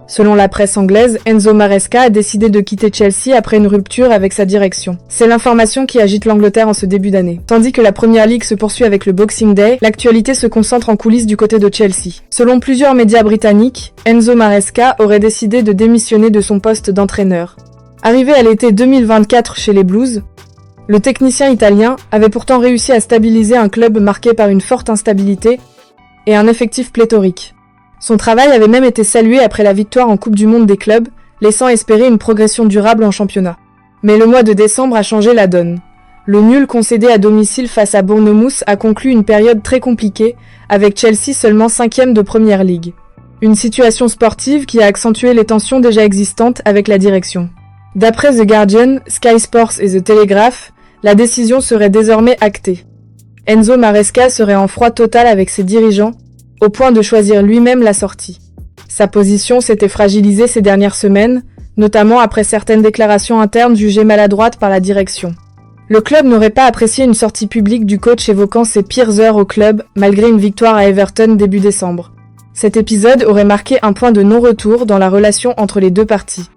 Selon la presse anglaise, Enzo Maresca a décidé de quitter Chelsea après une rupture avec sa direction. C'est l'information qui agite l'Angleterre en ce début d'année. Tandis que la Premier League se poursuit avec le Boxing Day, l'actualité se concentre en coulisses du côté de Chelsea. Selon plusieurs médias britanniques, Enzo Maresca aurait décidé de démissionner de son poste d'entraîneur. Arrivé à l'été 2024 chez les Blues, le technicien italien avait pourtant réussi à stabiliser un club marqué par une forte instabilité et un effectif pléthorique. Son travail avait même été salué après la victoire en Coupe du Monde des clubs, laissant espérer une progression durable en championnat. Mais le mois de décembre a changé la donne. Le nul concédé à domicile face à Bournemouth a conclu une période très compliquée, avec Chelsea seulement 5e de Premier League. Une situation sportive qui a accentué les tensions déjà existantes avec la direction. D'après The Guardian, Sky Sports et The Telegraph, la décision serait désormais actée. Enzo Maresca serait en froid total avec ses dirigeants, au point de choisir lui-même la sortie. Sa position s'était fragilisée ces dernières semaines, notamment après certaines déclarations internes jugées maladroites par la direction. Le club n'aurait pas apprécié une sortie publique du coach évoquant ses pires heures au club, malgré une victoire à Everton début décembre. Cet épisode aurait marqué un point de non-retour dans la relation entre les deux parties.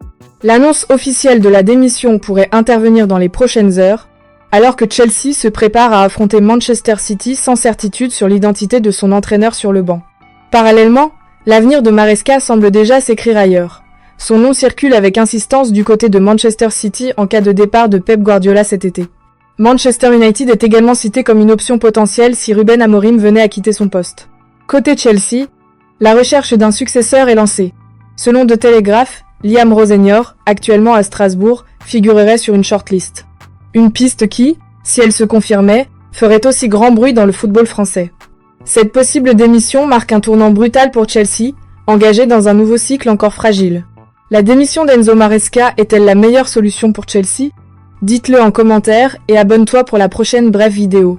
L'annonce officielle de la démission pourrait intervenir dans les prochaines heures, alors que Chelsea se prépare à affronter Manchester City sans certitude sur l'identité de son entraîneur sur le banc. Parallèlement, l'avenir de Maresca semble déjà s'écrire ailleurs. Son nom circule avec insistance du côté de Manchester City en cas de départ de Pep Guardiola cet été. Manchester United est également cité comme une option potentielle si Ruben Amorim venait à quitter son poste. Côté Chelsea, la recherche d'un successeur est lancée. Selon The Telegraph, Liam Rosenior, actuellement à Strasbourg, figurerait sur une shortlist. Une piste qui, si elle se confirmait, ferait aussi grand bruit dans le football français. Cette possible démission marque un tournant brutal pour Chelsea, engagé dans un nouveau cycle encore fragile. La démission d'Enzo Maresca est-elle la meilleure solution pour Chelsea ? Dites-le en commentaire et abonne-toi pour la prochaine brève vidéo.